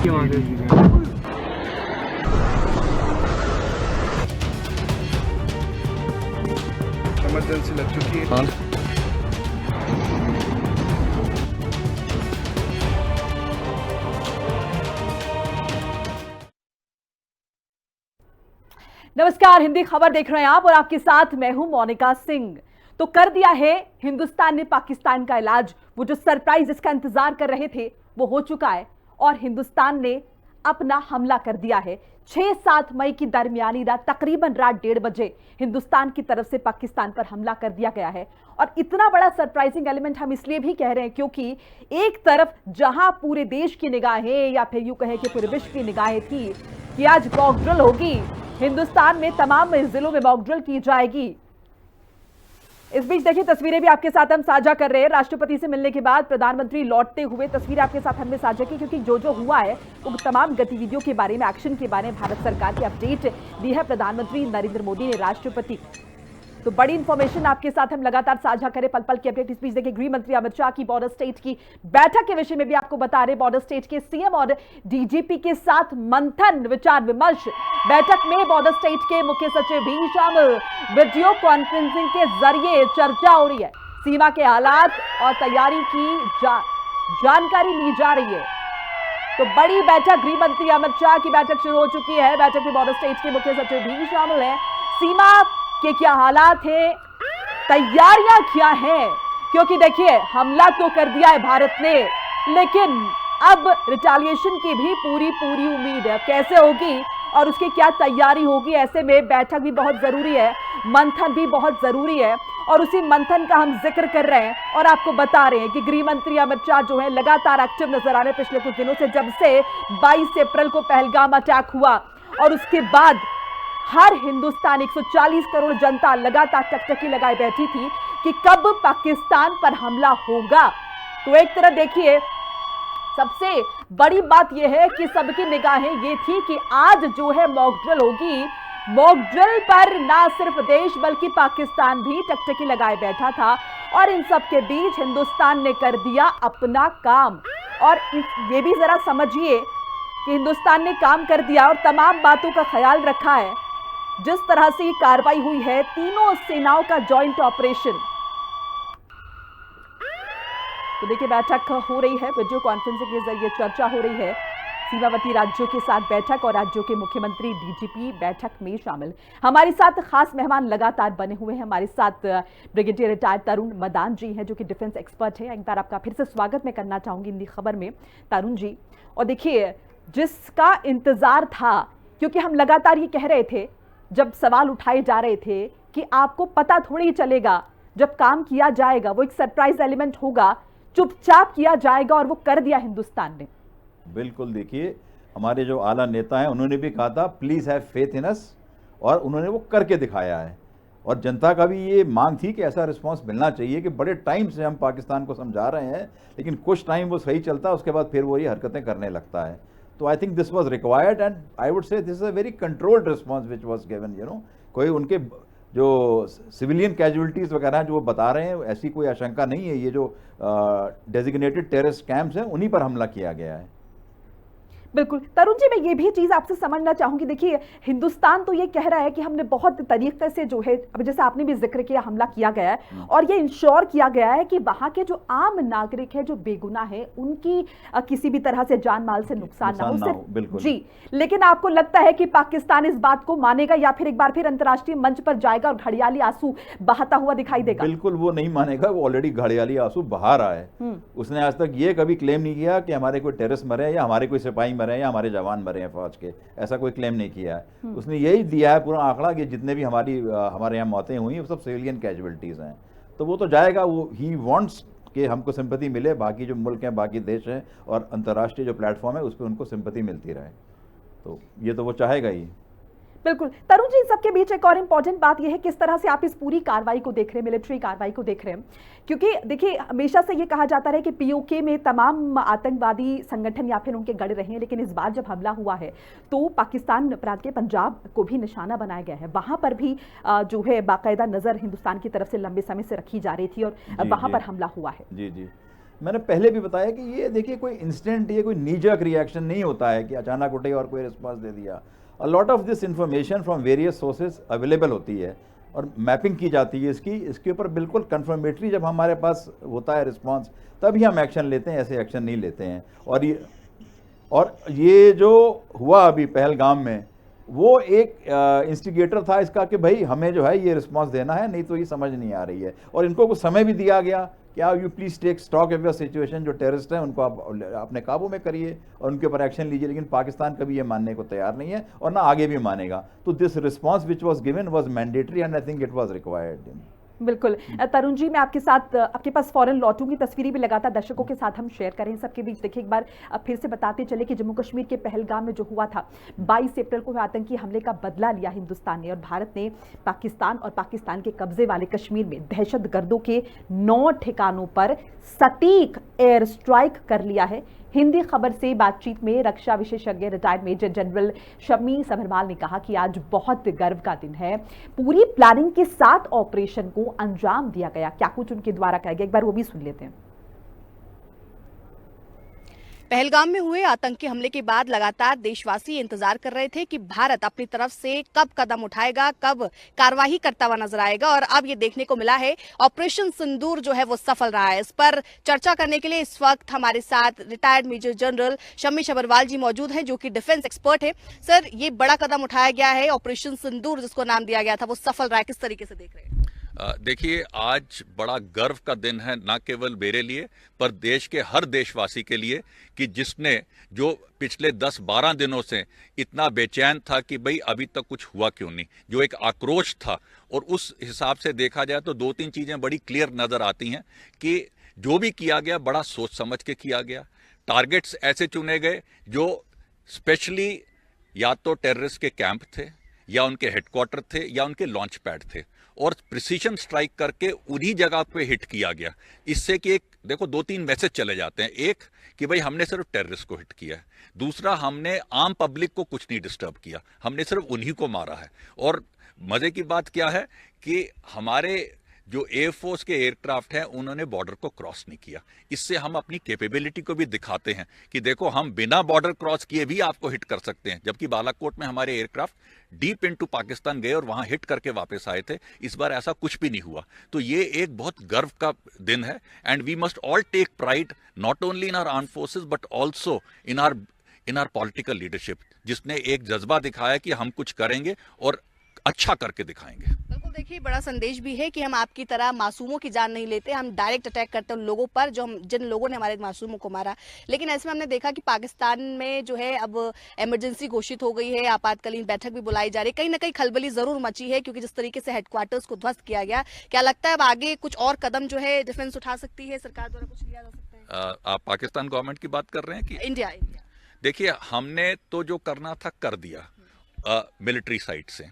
Emergency लग चुकी है। नमस्कार, हिंदी खबर देख रहे हैं आप और आपके साथ मैं हूं मोनिका सिंह। तो कर दिया है हिंदुस्तान ने पाकिस्तान का इलाज। वो जो सरप्राइज इसका इंतजार कर रहे थे वो हो चुका है और हिंदुस्तान ने अपना हमला कर दिया है। 6-7 मई की दरमियानी रात तकरीबन रात 1:30 बजे हिंदुस्तान की तरफ से पाकिस्तान पर हमला कर दिया गया है। और इतना बड़ा सरप्राइजिंग एलिमेंट हम इसलिए भी कह रहे हैं क्योंकि एक तरफ जहां पूरे देश की निगाहें या फिर यूं कहें कि पूरे विश्व की निगाहें थी कि आज मॉक ड्रिल होगी, हिंदुस्तान में तमाम जिलों में मॉक ड्रिल की जाएगी। इस बीच देखिए तस्वीरें भी आपके साथ हम साझा कर रहे हैं। राष्ट्रपति से मिलने के बाद प्रधानमंत्री लौटते हुए तस्वीरें आपके साथ हमने साझा की क्योंकि जो हुआ है वो तमाम गतिविधियों के बारे में, एक्शन के बारे में भारत सरकार की अपडेट दी है प्रधानमंत्री नरेंद्र मोदी ने राष्ट्रपति। तो बड़ी इंफॉर्मेशन आपके साथ हम लगातार साझा करें, पल पल की अपडेट। इस बीच देखिए गृह मंत्री अमित शाह की बॉर्डर स्टेट की बैठक के विषय में भी आपको बता रहे। बॉर्डर स्टेट के सीएम और डीजीपी के साथ मंथन, विचार विमर्श। बैठक में बॉर्डर स्टेट के मुख्य सचिव भी शामिल। वीडियो कॉन्फ्रेंसिंग के जरिए चर्चा हो रही है। सीमा के हालात और तैयारी की जानकारी ली जा रही है। तो बड़ी बैठक, गृह मंत्री अमित शाह की बैठक शुरू हो चुकी है। बैठक में बॉर्डर स्टेट के मुख्य सचिव भी शामिल है। सीमा के क्या हालात हैं, तैयारियां क्या हैं, क्योंकि देखिए हमला तो कर दिया है भारत ने, लेकिन अब रिटेलिएशन की भी पूरी उम्मीद है। कैसे होगी और उसकी क्या तैयारी होगी, ऐसे में बैठक भी बहुत जरूरी है, मंथन भी बहुत जरूरी है। और उसी मंथन का हम जिक्र कर रहे हैं और आपको बता रहे हैं कि गृह मंत्री अमित शाह जो है लगातार एक्टिव नजर आ रहे हैं पिछले कुछ दिनों से, जब से 22 अप्रैल को पहलगाम अटैक हुआ और उसके बाद हर हिंदुस्तान 140 करोड़ जनता लगातार टकटकी लगाए बैठी थी कि कब पाकिस्तान पर हमला होगा। तो एक तरह देखिए सबसे बड़ी बात यह है कि सबकी निगाहें ये थी कि आज जो है मॉक ड्रिल होगी। मॉक ड्रिल पर ना सिर्फ देश बल्कि पाकिस्तान भी टकटकी लगाए बैठा था और इन सब के बीच हिंदुस्तान ने कर दिया अपना काम। और ये भी जरा समझिए कि हिंदुस्तान ने काम कर दिया और तमाम बातों का ख्याल रखा है। जिस तरह से कार्रवाई हुई है, तीनों सेनाओं का जॉइंट ऑपरेशन। तो देखिए बैठक हो रही है, वीडियो कॉन्फ्रेंसिंग के जरिए चर्चा हो रही है। सीमावर्ती राज्यों के साथ बैठक और राज्यों के मुख्यमंत्री, डीजीपी बैठक में शामिल। हमारे साथ खास मेहमान लगातार बने हुए हैं। हमारे साथ ब्रिगेडियर रिटायर्ड तरुण मदान जी हैं जो कि डिफेंस एक्सपर्ट हैं। एक बार आपका फिर से स्वागत मैं करना चाहूंगी हिंदी खबर में तरुण जी। और देखिए जिसका इंतजार था, क्योंकि हम लगातार ये कह रहे थे जब सवाल उठाए जा रहे थे कि आपको पता थोड़ी चलेगा, जब काम किया जाएगा वो एक सरप्राइज एलिमेंट होगा, चुपचाप किया जाएगा और वो कर दिया हिंदुस्तान ने। बिल्कुल, देखिए हमारे जो आला नेता हैं उन्होंने भी कहा था प्लीज हैव फेथ इन अस, और उन्होंने वो करके दिखाया है। और जनता का भी ये मांग थी कि ऐसा रिस्पांस मिलना चाहिए कि बड़े टाइम से हम पाकिस्तान को समझा रहे हैं लेकिन कुछ टाइम वो सही चलता है, उसके बाद फिर वो ये हरकतें करने लगता है। तो I think this was required and I would say this is a very controlled response which was given. कोई उनके जो सिविलियन कैजुअलिटीज़ वगैरह जो वो बता रहे हैं ऐसी कोई आशंका नहीं है। ये जो डेजिग्नेटेड टेररिस्ट कैंप्स हैं उन्हीं पर हमला किया गया है। बिल्कुल तरुण जी, मैं ये भी चीज आपसे समझना चाहूंगी। देखिए हिंदुस्तान तो ये कह रहा है कि हमने बहुत तरीके से जो है, अब जैसे आपने भी जिक्र किया, हमला किया गया है और ये इंश्योर किया गया है कि वहां के जो आम नागरिक है, जो बेगुनाह है, उनकी किसी भी तरह से जान माल से नुकसान ना हो। बिल्कुल जी, लेकिन आपको लगता है कि पाकिस्तान इस बात को मानेगा या फिर एक बार फिर अंतर्राष्ट्रीय मंच पर जाएगा और घड़ियाली आंसू बहाता हुआ दिखाई देगा? बिल्कुल वो नहीं मानेगा, वो ऑलरेडी घड़ियाली आंसू बहा रहा है। उसने आज तक ये कभी क्लेम नहीं किया कि हमारे कोई टेररिस्ट मरे या हमारे कोई सिपाही मरे या हमारे जवान मरे हैं फौज के, ऐसा कोई क्लेम नहीं किया है। उसने यही दिया है पूरा आंकड़ा कि जितने भी हमारे यहाँ मौतें हुई वो सब सिविलियन कैजुअलिटीज हैं। तो वो तो जाएगा, वो ही वांट्स कि हमको सिंपैथी मिले, बाकी जो मुल्क हैं, बाकी देश हैं और अंतर्राष्ट्रीय जो प्लेटफॉर्म है उस पर उनको सिंपैथी मिलती रहे। तो ये तो वो चाहेगा ही। बिल्कुल तरुण जी, इन सबके बीच एक और इंपॉर्टेंट बात यह है किस तरह से आप इस पूरी कार्रवाई को देख रहे हैं, मिलिट्री कार्रवाई को देख रहे हैं। क्योंकि देखिए हमेशा से ये कहा जाता है कि पीओके में तमाम आतंकवादी संगठन या फिर उनके गढ़ रहे हैं, लेकिन इस बार जब हमला हुआ है तो पाकिस्तान प्रांत के पंजाब को भी निशाना बनाया गया है। वहां पर भी जो है बाकायदा नजर हिंदुस्तान की तरफ से लंबे समय से रखी जा रही थी और वहां पर हमला हुआ है। जी जी, मैंने पहले भी बताया कि ये देखिए कोई इंस्टेंट, ये कोई नीजक रिएक्शन नहीं होता है कि अचानक उठे और कोई रिस्पांस दे दिया। A lot of this information from various sources available होती है और मैपिंग की जाती है इसके ऊपर बिल्कुल कंफर्मेटरी जब हमारे पास होता है रिस्पांस, तभी हम एक्शन लेते हैं, ऐसे एक्शन नहीं लेते हैं। और ये जो हुआ अभी पहलगाम में, वो एक इंस्टिगेटर था इसका कि भाई हमें जो है ये रिस्पांस देना है, नहीं तो ये समझ नहीं आ रही है। और इनको कुछ समय भी दिया गया कि आप you please take stock of your situation, जो टेररिस्ट हैं उनको आप अपने काबू में करिए और उनके ऊपर एक्शन लीजिए। लेकिन पाकिस्तान कभी ये मानने को तैयार नहीं है और ना आगे भी मानेगा। तो this response which was given was mandatory and I think it was required. बिल्कुल। तरुण जी, मैं आपके साथ आपके पास फौरन लौटूंगी। तस्वीरें भी लगातार दर्शकों के साथ हम शेयर करें सबके बीच। देखिए, एक बार फिर से बताते चले कि जम्मू कश्मीर के पहलगाम में जो हुआ था, 22 अप्रैल को हुए आतंकी हमले का बदला लिया हिंदुस्तान ने, और भारत ने पाकिस्तान और पाकिस्तान के कब्जे वाले कश्मीर में दहशतगर्दों के 9 ठिकानों पर सटीक एयर स्ट्राइक कर लिया है। हिंदी खबर से बातचीत में रक्षा विशेषज्ञ retired major general Shammi Sabharwal ने कहा कि आज बहुत गर्व का दिन है, पूरी प्लानिंग के साथ ऑपरेशन को अंजाम दिया गया। क्या कुछ उनके द्वारा कहा गया, एक बार वो भी सुन लेते हैं। पहलगाम में हुए आतंकी हमले के बाद लगातार देशवासी इंतजार कर रहे थे कि भारत अपनी तरफ से कब कदम उठाएगा, कब कार्रवाई करता हुआ नजर आएगा, और अब ये देखने को मिला है ऑपरेशन सिंदूर जो है वो सफल रहा है। इस पर चर्चा करने के लिए इस वक्त हमारे साथ retired major general Shammi Sabharwal ji मौजूद हैं, जो कि डिफेंस एक्सपर्ट है। सर, ये बड़ा कदम उठाया गया है, ऑपरेशन सिंदूर जिसको नाम दिया गया था, वो सफल रहा है, किस तरीके से देख रहे हैं? देखिए, आज बड़ा गर्व का दिन है, ना केवल मेरे लिए पर देश के हर देशवासी के लिए, कि जिसने जो पिछले 10-12 दिनों से इतना बेचैन था कि भाई अभी तक कुछ हुआ क्यों नहीं, जो एक आक्रोश था, और उस हिसाब से देखा जाए तो 2-3 चीजें बड़ी क्लियर नजर आती हैं कि जो भी किया गया बड़ा सोच समझ के किया गया। टारगेट्स ऐसे चुने गए जो स्पेशली या तो टेररिस्ट के कैंप थे, या उनके हेडक्वार्टर थे, या उनके लॉन्च पैड थे, और प्रिसीजन स्ट्राइक करके उन्हीं जगह पे हिट किया गया। इससे कि एक देखो 2-3 मैसेज चले जाते हैं। एक कि भाई हमने सिर्फ टेररिस्ट को हिट किया है, दूसरा हमने आम पब्लिक को कुछ नहीं डिस्टर्ब किया, हमने सिर्फ उन्हीं को मारा है। और मजे की बात क्या है कि हमारे जो एयरफोर्स के एयरक्राफ्ट हैं उन्होंने बॉर्डर को क्रॉस नहीं किया। इससे हम अपनी कैपेबिलिटी को भी दिखाते हैं कि देखो हम बिना बॉर्डर क्रॉस किए भी आपको हिट कर सकते हैं। जबकि बालाकोट में हमारे एयरक्राफ्ट डीप इनटू पाकिस्तान गए और वहां हिट करके वापस आए थे, इस बार ऐसा कुछ भी नहीं हुआ। तो ये एक बहुत गर्व का दिन है, and we must all take pride not only in our armed forces but also in our political leadership, जिसने एक जज्बा दिखाया कि हम कुछ करेंगे और अच्छा करके दिखाएंगे। बिल्कुल, देखिए, बड़ा संदेश भी है कि हम आपकी तरह मासूमों की जान नहीं लेते, हम डायरेक्ट अटैक करते हैं उन लोगों पर जिन लोगों ने हमारे मासूमों को मारा। लेकिन ऐसे में हमने देखा कि पाकिस्तान में जो है अब इमरजेंसी घोषित हो गई है, आपातकालीन बैठक भी बुलाई जा रही है, कहीं ना कहीं खलबली जरूर मची है, क्योंकि जिस तरीके से हेडक्वार्टर्स को ध्वस्त किया गया। क्या लगता है अब आगे कुछ और कदम जो है डिफेंस उठा सकती है सरकार द्वारा, कुछ लिया जा सकता है? आप पाकिस्तान गवर्नमेंट की बात कर रहे हैं कि इंडिया? देखिए, हमने तो जो करना था कर दिया मिलिट्री साइड से,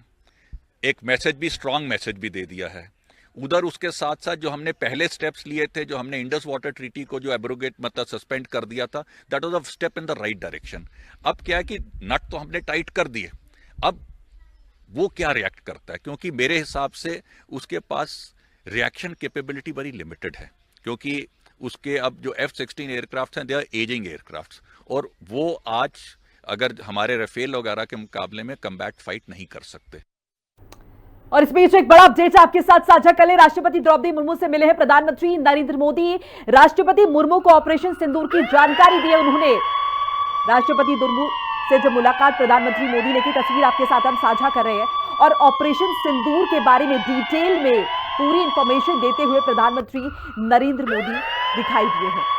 एक मैसेज भी, स्ट्रांग मैसेज भी दे दिया है उधर। उसके साथ साथ जो हमने पहले स्टेप्स लिए थे, जो हमने इंडस वाटर ट्रीटी को जो एब्रोगेट मतलब सस्पेंड कर दिया था, that was a step in the right direction. अब क्या है कि नट तो हमने टाइट कर दिए, अब वो क्या रिएक्ट करता है, क्योंकि मेरे हिसाब से उसके पास रिएक्शन कैपेबिलिटी बड़ी लिमिटेड है, क्योंकि उसके अब जो F-16 एयरक्राफ्ट हैं, दे आर एजिंग एयरक्राफ्ट, और वो आज अगर हमारे राफेल वगैरह के मुकाबले में कम्बैट फाइट नहीं कर सकते। और इस बीच एक बड़ा अपडेट आपके साथ साझा कर ले। राष्ट्रपति द्रौपदी मुर्मू से मिले हैं प्रधानमंत्री नरेंद्र मोदी। राष्ट्रपति मुर्मू को ऑपरेशन सिंदूर की जानकारी दी है उन्होंने। राष्ट्रपति मुर्मू से जब मुलाकात प्रधानमंत्री मोदी ने की, तस्वीर आपके साथ हम साझा कर रहे हैं, और ऑपरेशन सिंदूर के बारे में डिटेल में पूरी इंफॉर्मेशन देते हुए प्रधानमंत्री नरेंद्र मोदी दिखाई दिए हैं।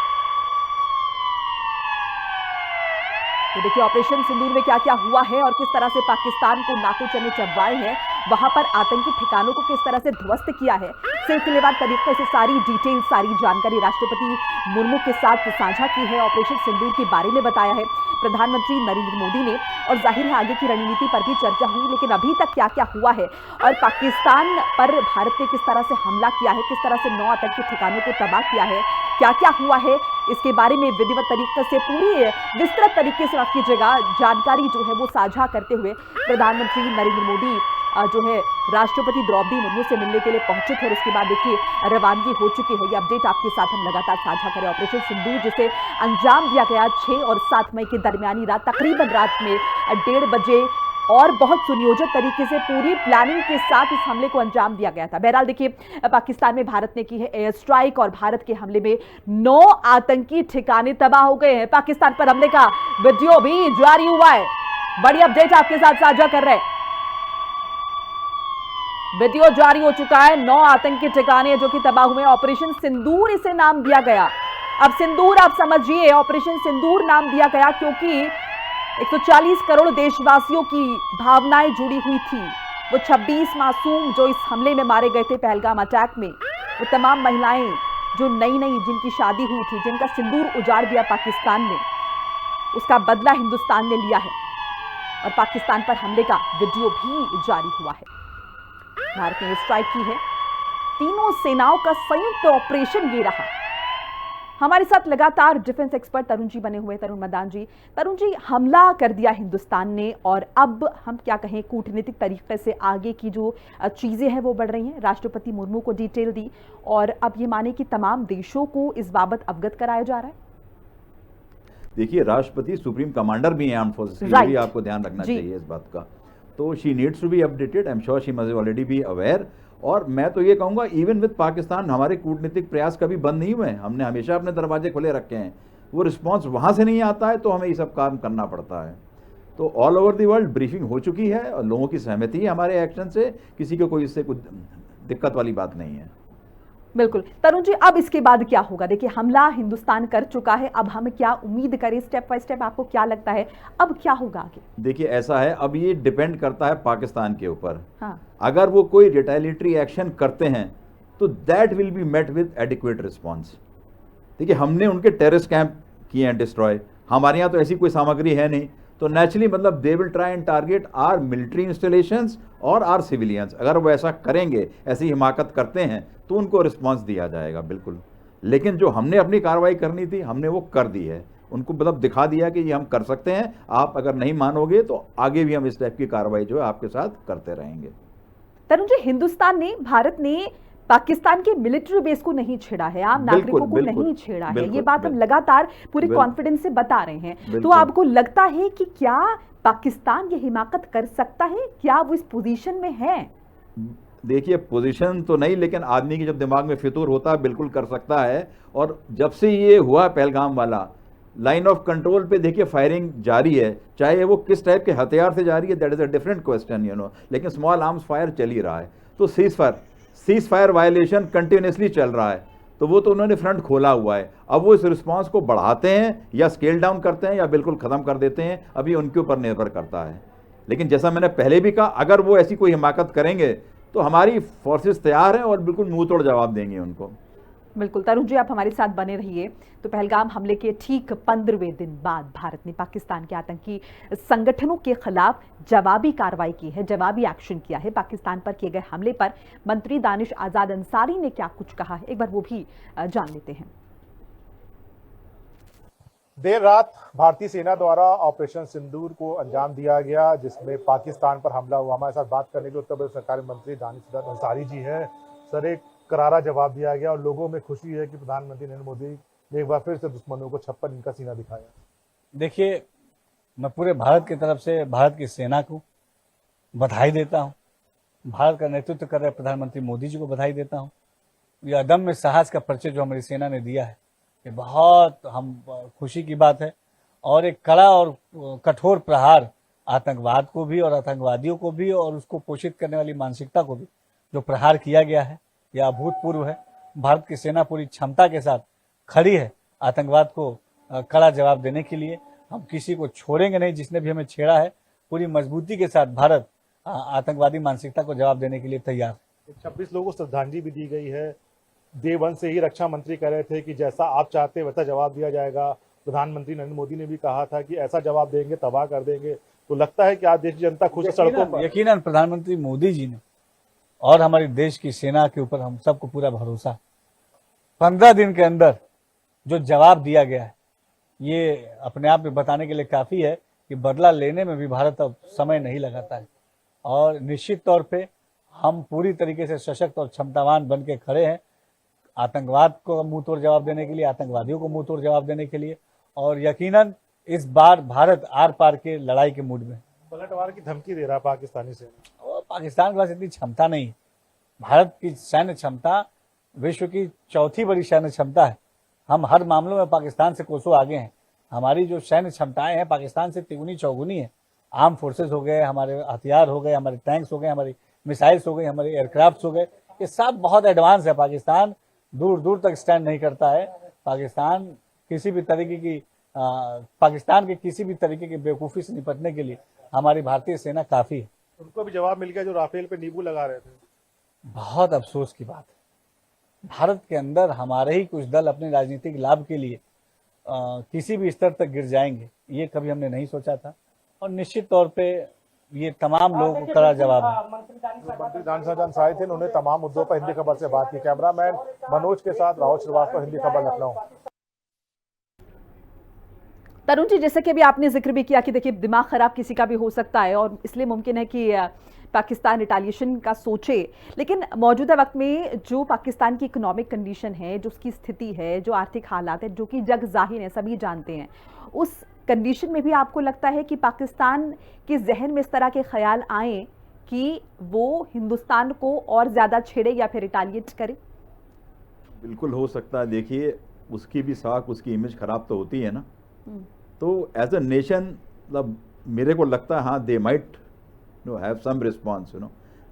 तो देखिए ऑपरेशन सिंदूर में क्या क्या हुआ है और किस तरह से पाकिस्तान को नाकों चने चबवाए हैं, वहां पर आतंकी ठिकानों को किस तरह से ध्वस्त किया है, सिलसिलेवार तरीके से सारी डिटेल, सारी जानकारी राष्ट्रपति मुर्मू के साथ साझा की है। ऑपरेशन सिंदूर के बारे में बताया है प्रधानमंत्री नरेंद्र मोदी ने, और जाहिर है आगे की रणनीति पर भी चर्चा हुई। लेकिन अभी तक क्या क्या हुआ है और पाकिस्तान पर भारत ने किस तरह से हमला किया है, किस तरह से 9 आतंकी ठिकानों को तबाह किया है, क्या क्या हुआ है, इसके बारे में विधिवत तरीके से, पूरी विस्तृत तरीके से आपकी जगह जानकारी जो है वो साझा करते हुए प्रधानमंत्री नरेंद्र मोदी जो है राष्ट्रपति द्रौपदी मुर्मू से मिलने के लिए पहुंचे थे और उसके बाद देखिए रवानगी हो चुकी है। ये अपडेट आपके साथ हम लगातार साझा करें। ऑपरेशन सिंदूर जिसे अंजाम दिया गया 6 और 7 मई के दरमियानी रात, तकरीबन रात में 1:30 बजे और बहुत सुनियोजित तरीके से पूरी प्लानिंग के साथ इस हमले को अंजाम दिया गया था। बहरहाल देखिए, पाकिस्तान में भारत ने की है एयर स्ट्राइक और भारत के हमले में 9 आतंकी ठिकाने तबाह हो गए हैं। पाकिस्तान पर हमले का वीडियो भी जारी हुआ है। बड़ी अपडेट आपके साथ साझा कर रहे हैं। वीडियो जारी हो चुका है। 9 आतंकी ठिकाने जो कि तबाह हुए। ऑपरेशन सिंदूर इसे नाम दिया गया। अब सिंदूर आप समझिए, ऑपरेशन सिंदूर नाम दिया गया क्योंकि 140 करोड़ देशवासियों की भावनाएं जुड़ी हुई थी। वो 26 मासूम जो इस हमले में मारे गए थे पहलगाम अटैक में, वो तमाम महिलाएं जो नई जिनकी शादी हुई थी, जिनका सिंदूर उजाड़ दिया पाकिस्तान ने, उसका बदला हिंदुस्तान ने लिया है और पाकिस्तान पर हमले का वीडियो भी जारी हुआ है। भारत ने स्ट्राइक की है। तीनों सेनाओं का संयुक्त ऑपरेशन ये रहा। हमारे साथ लगातार डिफेंस एक्सपर्ट तरुण जी बने हुए। तरुण मदान जी, हमला कर दिया हिंदुस्तान ने और अब हम क्या कहें, कूटनीतिक तरीके से आगे की जो चीजें हैं वो बढ़ रही हैं। राष्ट्रपति मुर्मू को डिटेल दी और अब ये माने कि तमाम देशों को इस बाबत अवगत कराया जा रहा है। देखिए, राष्ट्रपति सुप्रीम कमांडर भी हैं आर्म्ड फोर्सेस की, भी आपको ध्यान रखना चाहिए इस बात का। तो she needs to be updated. I am sure she must already be aware. और मैं तो ये कहूँगा, इवन विद पाकिस्तान हमारे कूटनीतिक प्रयास कभी बंद नहीं हुए हैं। हमने हमेशा अपने दरवाजे खुले रखे हैं। वो रिस्पांस वहाँ से नहीं आता है तो हमें ये सब काम करना पड़ता है। तो all over the world briefing हो चुकी है और लोगों की सहमति है हमारे एक्शन से। किसी को कोई इससे कुछ दिक्कत वाली बात नहीं है। बिल्कुल। तरुण जी, अब इसके बाद क्या होगा? देखिए, हमला हिंदुस्तान कर चुका है। अब हम क्या उम्मीद करें स्टेप बाय स्टेप? आपको क्या लगता है अब क्या होगा आगे? देखिए, ऐसा है, अब ये डिपेंड करता है पाकिस्तान के ऊपर। हाँ। अगर वो कोई रिटेलिएटरी एक्शन करते हैं तो that will be met with adequate response. देखिए, हमने उनके टेररिस्ट कैंप किए हैं डिस्ट्रॉय। हमारे यहाँ तो ऐसी कोई सामग्री है नहीं, तो नेचुरली मतलब they will try and target our military installations और आर सिविलियंस। अगर वो ऐसा करेंगे, ऐसी हिमाकत करते हैं, तो उनको रिस्पांस दिया जाएगा बिल्कुल। लेकिन जो हमने अपनी कार्रवाई करनी थी हमने वो कर दी है। उनको मतलब दिखा दिया कि ये हम कर सकते हैं। आप अगर नहीं मानोगे तो आगे भी हम इस टाइप की कार्रवाई जो है आपके साथ करते रहेंगे। तरुण जी, हिंदुस्तान ने, भारत ने पाकिस्तान के मिलिट्री बेस को नहीं छेड़ा है, आम नागरिकों को नहीं छेड़ा है। ये बात हम लगातार पूरे कॉन्फिडेंस से बता रहे हैं। तो आपको लगता है कि क्या पाकिस्तान ये हिमाकत कर सकता है? क्या वो इस पोजीशन में है? देखिए, पोजीशन तो नहीं, लेकिन आदमी की जब दिमाग में फितूर होता है बिल्कुल कर सकता है। और जब से ये हुआ पहलगाम वाला, लाइन ऑफ कंट्रोल पे देखिए फायरिंग जारी है। चाहे वो किस टाइप के हथियार से जारी है, that is a different question, you know, लेकिन स्मॉल आर्म्स फायर चल ही रहा है। तो सीज फायर वायलेशन कंटिन्यूसली चल रहा है। तो वो तो उन्होंने फ्रंट खोला हुआ है। अब वो इस रिस्पांस को बढ़ाते हैं या स्केल डाउन करते हैं या बिल्कुल ख़त्म कर देते हैं, अभी उनके ऊपर निर्भर करता है। लेकिन जैसा मैंने पहले भी कहा, अगर वो ऐसी कोई हिमाकत करेंगे तो हमारी फोर्सेस तैयार हैं और बिल्कुल मुंह तोड़ जवाब देंगे उनको। बिल्कुल। तरुण जी, आप हमारे साथ बने रहिए। तो पहलगाम हमले के ठीक 15वें दिन बाद भारत ने पाकिस्तान के आतंकी संगठनों के खिलाफ जवाबी कार्रवाई की है, जवाबी एक्शन किया है। पाकिस्तान पर किए गए हमले पर मंत्री दानिश आजाद अंसारी ने क्या कुछ कहा है, एक बार वो भी जान लेते हैं। देर रात भारतीय सेना द्वारा ऑपरेशन सिंदूर को अंजाम दिया गया, जिसमें पाकिस्तान पर हमला हुआ। हमारे साथ बात करने के लिए उत्तर प्रदेश सरकारी मंत्री दानिश आजाद अंसारी जी हैं। सर, एक करारा जवाब दिया गया और लोगों में खुशी है कि प्रधानमंत्री नरेंद्र मोदी ने एक बार फिर से दुश्मनों को 56 इंच का सीना दिखाया। देखिए, मैं पूरे भारत की तरफ से भारत की सेना को बधाई देता हूँ। भारत का नेतृत्व कर रहे प्रधानमंत्री मोदी जी को बधाई देता हूँ। यह अदम्य साहस का परिचय जो हमारी सेना ने दिया है, ये बहुत हम खुशी की बात है। और एक कड़ा और कठोर प्रहार आतंकवाद को भी और आतंकवादियों को भी और उसको पोषित करने वाली मानसिकता को भी जो प्रहार किया गया है, यह अभूतपूर्व है। भारत की सेना पूरी क्षमता के साथ खड़ी है आतंकवाद को कड़ा जवाब देने के लिए। हम किसी को छोड़ेंगे नहीं, जिसने भी हमें छेड़ा है। पूरी मजबूती के साथ भारत आतंकवादी मानसिकता को जवाब देने के लिए तैयार है। 26 लोगों को श्रद्धांजलि भी दी गई है। डे 1 से ही रक्षा मंत्री कह रहे थे कि जैसा आप चाहते हैं वैसा जवाब दिया जाएगा। प्रधानमंत्री नरेंद्र मोदी ने भी कहा था कि ऐसा जवाब देंगे तबाह कर देंगे। तो लगता है कि आज देश की जनता खुश है सड़कों पर। यकीनन प्रधानमंत्री मोदी जी ने और हमारे देश की सेना के ऊपर हम सबको पूरा भरोसा। 15 दिन के अंदर जो जवाब दिया गया है, ये अपने आप में बताने के लिए काफी है कि बदला लेने में भी भारत अब समय नहीं लगाता है। और निश्चित तौर पे हम पूरी तरीके से सशक्त और क्षमतावान बन के खड़े हैं आतंकवाद को मुंह तोड़ जवाब देने के लिए, आतंकवादियों को मुंह तोड़ जवाब देने के लिए। और यकीनन इस बार भारत आर पार के लड़ाई के मूड में। पलटवार की धमकी दे रहा पाकिस्तानी सेना। और पाकिस्तान के पास इतनी क्षमता नहीं है। भारत की सैन्य क्षमता विश्व की चौथी बड़ी सैन्य क्षमता है। हम हर मामलों में पाकिस्तान से कोसों आगे हैं। हमारी जो सैन्य क्षमताएं हैं पाकिस्तान से तिगुनी चौगुनी है। आर्म फोर्सेस हो गए, हमारे हथियार हो गए, हमारे टैंक्स हो गए, हमारी मिसाइल्स हो गई, हमारे एयरक्राफ्ट हो गए, ये सब बहुत एडवांस है। पाकिस्तान दूर दूर तक स्टैंड नहीं करता है। पाकिस्तान किसी भी तरीके की पाकिस्तान के किसी भी तरीके की बेवकूफ़ी से निपटने के लिए हमारी भारतीय सेना काफ़ी है। उनको भी जवाब मिल गया जो राफेल पे नींबू लगा रहे थे। बहुत अफसोस की बात है, भारत के अंदर हमारे ही कुछ दल अपने राजनीतिक लाभ के लिए किसी भी स्तर तक गिर जाएंगे, ये कभी हमने नहीं सोचा था। और निश्चित तौर पे ये तमाम लोगों को कड़ा जवाब है। मंत्री दानिश अंसारी थे, उन्होंने तमाम मुद्दों पर हिंदी खबर से बात की। कैमरामैन मनोज के साथ राहुल श्रीवास्तव, हिंदी खबर, लखनऊ। तरुण जी, जैसे कि अभी आपने जिक्र भी किया कि देखिए दिमाग खराब किसी का भी हो सकता है और इसलिए मुमकिन है कि पाकिस्तान रिटालिएशन का सोचे, लेकिन मौजूदा वक्त में जो पाकिस्तान की इकोनॉमिक कंडीशन है, जो उसकी स्थिति है, जो आर्थिक हालात है, जो कि जग जाहिर है, सभी जानते हैं, उस कंडीशन में भी आपको लगता है कि पाकिस्तान के जहन में इस तरह के ख्याल आए कि वो हिंदुस्तान को और ज़्यादा छेड़े या फिर रिटालिएट करे? बिल्कुल हो सकता है। देखिए, उसकी भी साख, उसकी इमेज खराब तो होती है ना। तो एज अ नेशन, मतलब मेरे को लगता है हाँ, they might have some response.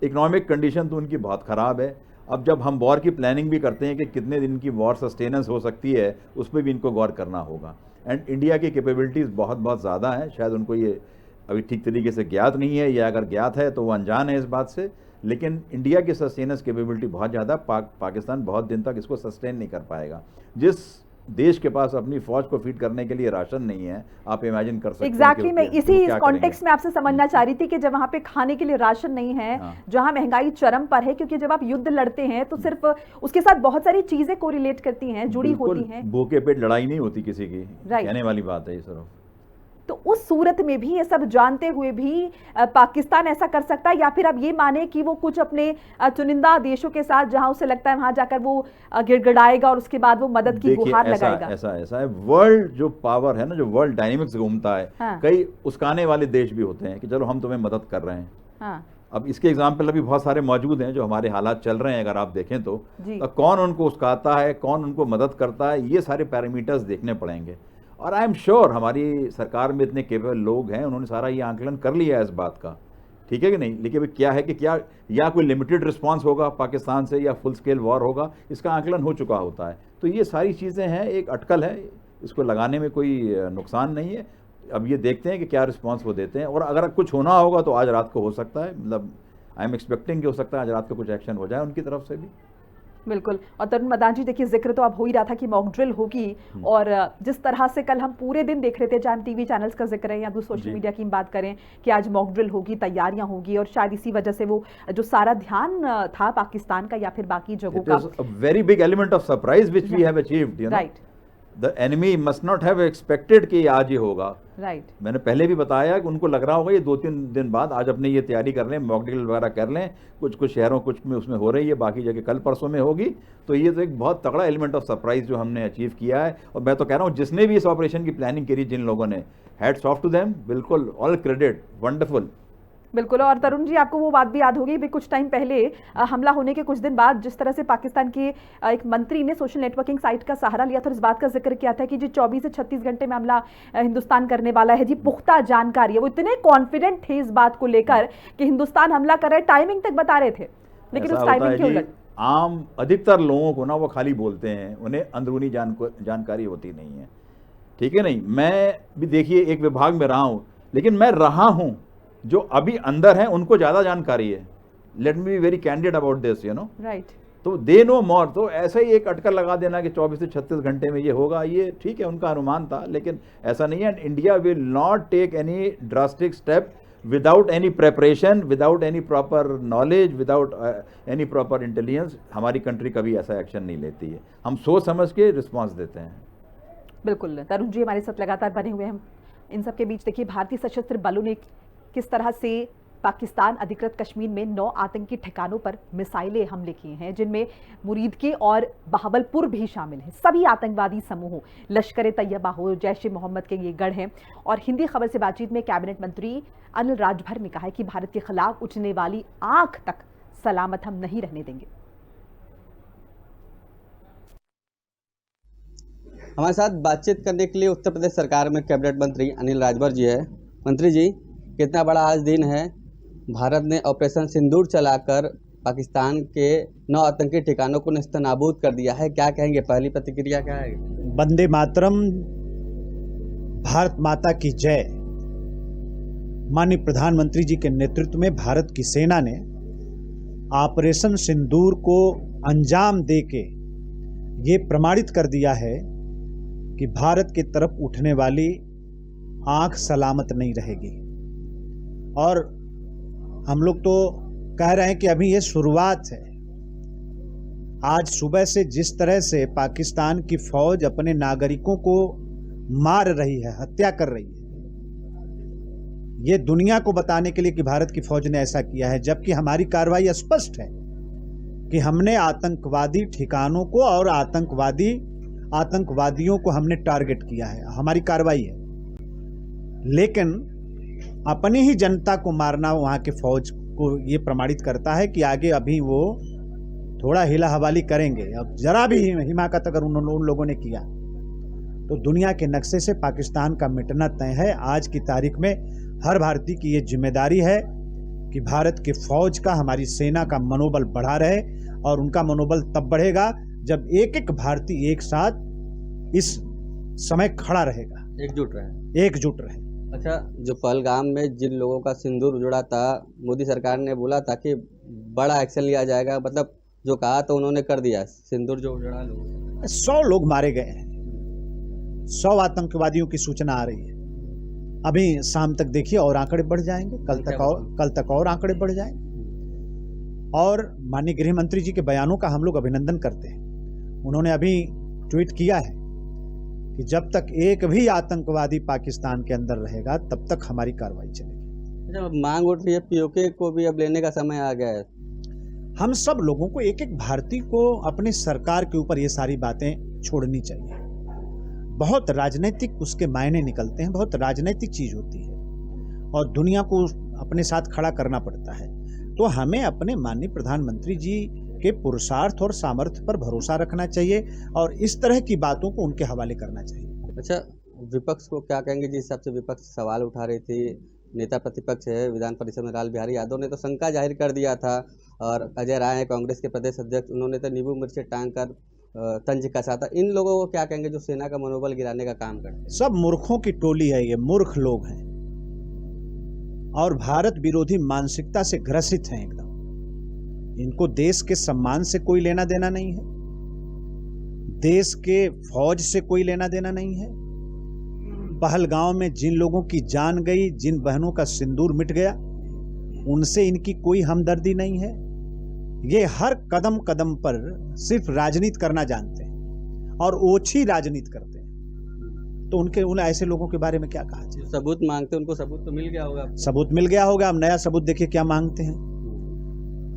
Economic condition तो उनकी बहुत ख़राब है। अब जब हम वॉर की प्लानिंग भी करते हैं कि कितने दिन की वॉर सस्टेनेंस हो सकती है, उस पर भी इनको गौर करना होगा। एंड इंडिया की कैपेबिलिटीज़ बहुत बहुत ज़्यादा हैं। शायद उनको ये अभी ठीक तरीके से ज्ञात नहीं है, या अगर ज्ञात है तो वो अनजान है इस बात से। लेकिन इंडिया की सस्टेनेंस कैपेबिलिटी बहुत ज़्यादा, पाकिस्तान बहुत दिन तक इसको सस्टेन नहीं कर पाएगा। जिस देश के पास अपनी फौज को फीड करने के लिए राशन नहीं है, आप इमेजिन कर सकते हैं। एग्जैक्टली, मैं इसी कॉन्टेक्स्ट में आपसे समझना चाह रही थी कि जब वहां पे खाने के लिए राशन नहीं है, जहां महंगाई चरम पर है, क्योंकि जब आप युद्ध लड़ते हैं तो सिर्फ उसके साथ बहुत सारी चीजें कोरिलेट करती हैं, जुड़ी होती हैं। भूखे पेट लड़ाई नहीं होती किसी की, कहने वाली बात है ये सिर्फ। तो उस सूरत में भी, ये सब जानते हुए भी पाकिस्तान ऐसा कर सकता है, या फिर अब ये माने कि वो कुछ अपने चुनिंदा देशों के साथ जहां उसे लगता है वहां जाकर वो गिड़गिड़ाएगा और उसके बाद वो मदद की गुहार लगाएगा? ऐसा है। वर्ल्ड जो पावर है ना, जो वर्ल्ड डायनेमिक्स घूमता है, कई उसकाने वाले देश भी होते हैं कि चलो हम तुम्हें मदद कर रहे हैं। अब इसके एग्जाम्पल अभी बहुत सारे मौजूद हैं जो हमारे हालात चल रहे हैं, अगर आप देखें तो कौन उनको उसकाता है, कौन उनको मदद करता है, ये सारे पैरामीटर्स देखने पड़ेंगे। और आई एम श्योर हमारी सरकार में इतने केपेबल लोग हैं, उन्होंने सारा ये आंकलन कर लिया है इस बात का, ठीक है कि नहीं। लेकिन क्या है कि क्या या कोई लिमिटेड रिस्पांस होगा पाकिस्तान से या फुल स्केल वॉर होगा, इसका आंकलन हो चुका होता है। तो ये सारी चीज़ें हैं, एक अटकल है, इसको लगाने में कोई नुकसान नहीं है। अब ये देखते हैं कि क्या रिस्पांस वो देते हैं, और अगर कुछ होना होगा तो आज रात को हो सकता है, मतलब आई एम एक्सपेक्टिंग कि हो सकता है आज रात को कुछ एक्शन हो जाए उनकी तरफ से भी। बिल्कुल। और तरुण मदान जी, देखिए जिक्र तो अब हो ही रहा था कि मॉक ड्रिल होगी, और जिस तरह से कल हम पूरे दिन देख रहे थे, चाहे हम टीवी चैनल्स का जिक्र है या तो सोशल मीडिया की बात करें, कि आज मॉक ड्रिल होगी, तैयारियां होगी, और शायद इसी वजह से वो जो सारा ध्यान था पाकिस्तान का या फिर बाकी जगहों का, very big element of surprise which we have achieved, you know. Right. The enemy must not have expected कि आज ही होगा। राइट। मैंने पहले भी बताया कि उनको लग रहा होगा ये 2-3 दिन बाद आज अपने ये तैयारी कर लें, मॉक ड्रिल वगैरह कर लें, कुछ शहरों कुछ में उसमें हो रही है, बाकी जगह कल परसों में होगी। तो ये तो एक बहुत तगड़ा एलिमेंट ऑफ सरप्राइज जो हमने अचीव किया है। और मैं तो कह रहा हूँ जिसने भी इस ऑपरेशन की प्लानिंग करी, जिन लोगों ने, हैट्स ऑफ टू देम, बिल्कुल ऑल क्रेडिट, वंडरफुल। बिल्कुल। और तरुण जी, आपको वो बात भी याद होगी, भी कुछ टाइम पहले हमला होने के कुछ दिन बाद जिस तरह से पाकिस्तान के एक मंत्री ने सोशल नेटवर्किंग साइट का सहारा लिया था, इस बात का जिक्र किया था कि जी 24 से 36 घंटे में हमला हिंदुस्तान करने वाला है, जी पुख्ता जानकारी है। वो इतने कॉन्फिडेंट थे इस बात को लेकर कि हिंदुस्तान हमला कर रहा है, टाइमिंग तक बता रहे थे, लेकिन उस टाइमिंग के उलट आम अधिकतर लोगों को ना वो खाली बोलते हैं, उन्हें अंदरूनी जानकारी होती नहीं है, ठीक है नहीं। मैं भी देखिए एक विभाग में रहा हूँ, लेकिन मैं रहा हूँ, जो अभी अंदर हैं उनको ज़्यादा जानकारी है। Let me be very candid about this, you know. Right. तो दे नो मोर। तो ऐसा ही एक अटकल लगा देना कि 24 से 36 घंटे में ये होगा, ये ठीक है, उनका अनुमान था, लेकिन ऐसा नहीं है। India will not take any drastic step without any preparation, without any proper knowledge, without any proper intelligence. हमारी कंट्री कभी ऐसा एक्शन नहीं लेती है, हम सोच समझ के रिस्पॉन्स देते हैं। बिल्कुल। तरुण जी हमारे साथ लगातार बने हुए हैं। इन सब के बीच देखिए भारतीय सशस्त्र बलों ने किस तरह से पाकिस्तान अधिकृत कश्मीर में 9 आतंकी ठिकानों पर मिसाइलें हमले किए हैं, जिनमें मुरीदके और बहावलपुर भी शामिल हैं। सभी आतंकवादी समूहों, लश्कर तैयबा हो, जैश ए मोहम्मद के ये गढ़ हैं। और हिंदी खबर से बातचीत में कैबिनेट मंत्री अनिल राजभर ने कहा है कि भारत के खिलाफ उठने वाली आंख तक सलामत हम नहीं रहने देंगे। हमारे साथ बातचीत करने के लिए उत्तर प्रदेश सरकार में कैबिनेट मंत्री अनिल राजभर जी है। मंत्री जी, कितना बड़ा आज दिन है, भारत ने ऑपरेशन सिंदूर चलाकर पाकिस्तान के 9 आतंकी ठिकानों को नेस्तनाबूद कर दिया है, क्या कहेंगे, पहली प्रतिक्रिया क्या है? वंदे मातरम, भारत माता की जय। माननीय प्रधानमंत्री जी के नेतृत्व में भारत की सेना ने ऑपरेशन सिंदूर को अंजाम देके ये प्रमाणित कर दिया है कि भारत की तरफ उठने वाली आंख सलामत नहीं रहेगी। और हम लोग तो कह रहे हैं कि अभी ये शुरुआत है। आज सुबह से जिस तरह से पाकिस्तान की फौज अपने नागरिकों को मार रही है, हत्या कर रही है, ये दुनिया को बताने के लिए कि भारत की फौज ने ऐसा किया है, जबकि हमारी कार्रवाई स्पष्ट है कि हमने आतंकवादी ठिकानों को और आतंकवादियों को हमने टारगेट किया है, हमारी कार्रवाई है। लेकिन अपनी ही जनता को मारना वहां के फौज को ये प्रमाणित करता है कि आगे अभी वो थोड़ा हिला हवाली करेंगे। अब जरा भी हिमाकत अगर उन लोगों ने किया तो दुनिया के नक्शे से पाकिस्तान का मिटना तय है। आज की तारीख में हर भारतीय की ये जिम्मेदारी है कि भारत की फौज का, हमारी सेना का मनोबल बढ़ा रहे, और उनका मनोबल तब बढ़ेगा जब एक एक भारतीय एक साथ इस समय खड़ा रहेगा, एकजुट रहे। अच्छा, जो पहलगाम में जिन लोगों का सिंदूर उजड़ा था, मोदी सरकार ने बोला था कि बड़ा एक्शन लिया जाएगा, मतलब जो कहा तो उन्होंने कर दिया, सिंदूर जो उजड़ा लोग 100 लोग मारे गए हैं, 100 आतंकवादियों की सूचना आ रही है। अभी शाम तक देखिए और आंकड़े बढ़ जाएंगे, कल तक और आंकड़े बढ़ जाएंगे। और माननीय गृह मंत्री जी के बयानों का हम लोग अभिनंदन करते हैं। उन्होंने अभी ट्वीट किया है कि जब तक एक भी आतंकवादी पाकिस्तान के अंदर रहेगा तब तक हमारी कार्रवाई चलेगी। अच्छा, मांग उठ रही है पीओके को भी अब लेने का समय आ गया है। हम सब लोगों को, एक एक भारतीय को अपनी सरकार के ऊपर ये सारी बातें छोड़नी चाहिए। बहुत राजनीतिक उसके मायने निकलते हैं, बहुत राजनीतिक चीज होती है और दुनिया को अपने साथ खड़ा करना पड़ता है। तो हमें अपने माननीय प्रधानमंत्री जी के पुरुषार्थ और सामर्थ्य पर भरोसा रखना चाहिए और इस तरह की बातों को उनके हवाले करना चाहिए। अच्छा, विपक्ष को क्या कहेंगे? जिस हिसाब से विपक्ष सवाल उठा रही थी, नेता प्रतिपक्ष है विधान परिषद में लाल बिहारी यादव ने तो शंका जाहिर कर दिया था, और अजय राय है कांग्रेस के प्रदेश अध्यक्ष, उन्होंने तो नींबू मिर्ची टांग कर तंज कसा था। इन लोगों को क्या कहेंगे जो सेना का मनोबल गिराने का काम करते हैं? सब मूर्खों की टोली है, ये मूर्ख लोग हैं और भारत विरोधी मानसिकता से ग्रसित हैं एकदम। इनको देश के सम्मान से कोई लेना देना नहीं है, देश के फौज से कोई लेना देना नहीं है। पहलगांव में जिन लोगों की जान गई, जिन बहनों का सिंदूर मिट गया, उनसे इनकी कोई हमदर्दी नहीं है। ये हर कदम कदम पर सिर्फ राजनीति करना जानते हैं और ओछी राजनीति करते हैं। तो उन ऐसे लोगों के बारे में क्या कहा जाए? सबूत मांगते हैं, उनको सबूत तो मिल गया होगा। सबूत मिल गया होगा। अब नया सबूत देखिए क्या मांगते हैं।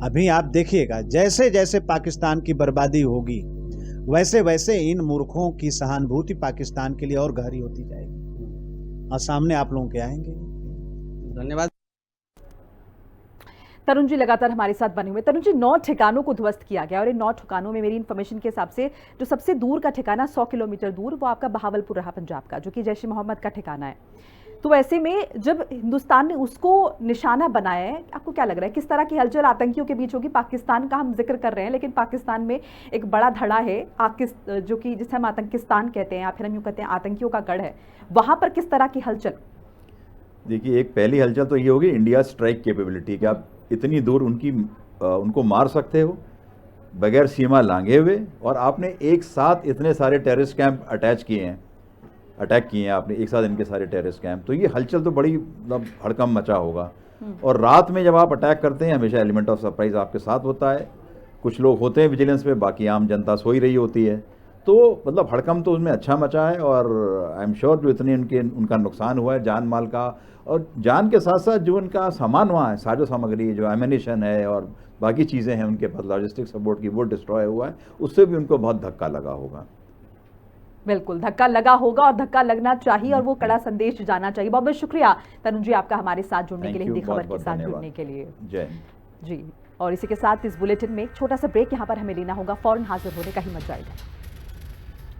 अभी आप देखिएगा, जैसे जैसे पाकिस्तान की बर्बादी होगी वैसे वैसे इन मूर्खों की सहानुभूति पाकिस्तान के लिए और गहरी होती जाएगी और सामने आप लोगों के आएंगे। धन्यवाद। तरुण जी लगातार हमारे साथ बने हुए। तरुण जी, 9 ठिकानों को ध्वस्त किया गया और इन 9 ठिकानों में मेरी इन्फॉर्मेशन के हिसाब से जो सबसे दूर का ठिकाना 100 किलोमीटर दूर, वो आपका बहावलपुर रहा पंजाब का, जो कि जैश ए मोहम्मद का ठिकाना है। तो ऐसे में जब हिंदुस्तान ने उसको निशाना बनाया है, आपको क्या लग रहा है किस तरह की हलचल आतंकियों के बीच होगी? पाकिस्तान का हम जिक्र कर रहे हैं, लेकिन पाकिस्तान में एक बड़ा धड़ा है जो कि जिसे हम आतंकिस्तान कहते हैं या फिर हम यूँ कहते हैं आतंकियों का गढ़ है, वहाँ पर किस तरह की हलचल? देखिए, एक पहली हलचल तो ये होगी इंडिया स्ट्राइक कैपेबिलिटी कि आप इतनी दूर उनको मार सकते हो बगैर सीमा लांघे हुए, और आपने एक साथ इतने सारे टेररिस्ट कैंप अटैक किए हैं आपने एक साथ इनके सारे टेररिस्ट कैंप, तो ये हलचल तो बड़ी मतलब हड़कंप मचा होगा। और रात में जब आप अटैक करते हैं हमेशा एलिमेंट ऑफ सरप्राइज आपके साथ होता है। कुछ लोग होते हैं विजिलेंस में, बाकी आम जनता सोई रही होती है। तो मतलब हड़कंप तो उसमें अच्छा मचा है, और आई एम श्योर जो इतने उनका नुकसान हुआ है जान माल का, और जान के साथ साथ जो उनका सामान वहाँ है, साजो सामग्री, जो एमिनेशन है और बाकी चीज़ें हैं उनके पास लॉजिस्टिक सपोर्ट की, वो डिस्ट्रॉय हुआ है, उससे भी उनको बहुत धक्का लगा होगा। बिल्कुल धक्का लगा होगा और धक्का लगना चाहिए और वो कड़ा संदेश जाना चाहिए। बहुत बहुत शुक्रिया तनुज जी आपका हमारे साथ जुड़ने के लिए, हिंदी खबर के साथ जुड़ने के लिए। जय जी, और इसी के साथ इस बुलेटिन में एक छोटा सा ब्रेक यहाँ पर हमें लेना होगा, फौरन हाजिर होने का हिम्मत जाएगा।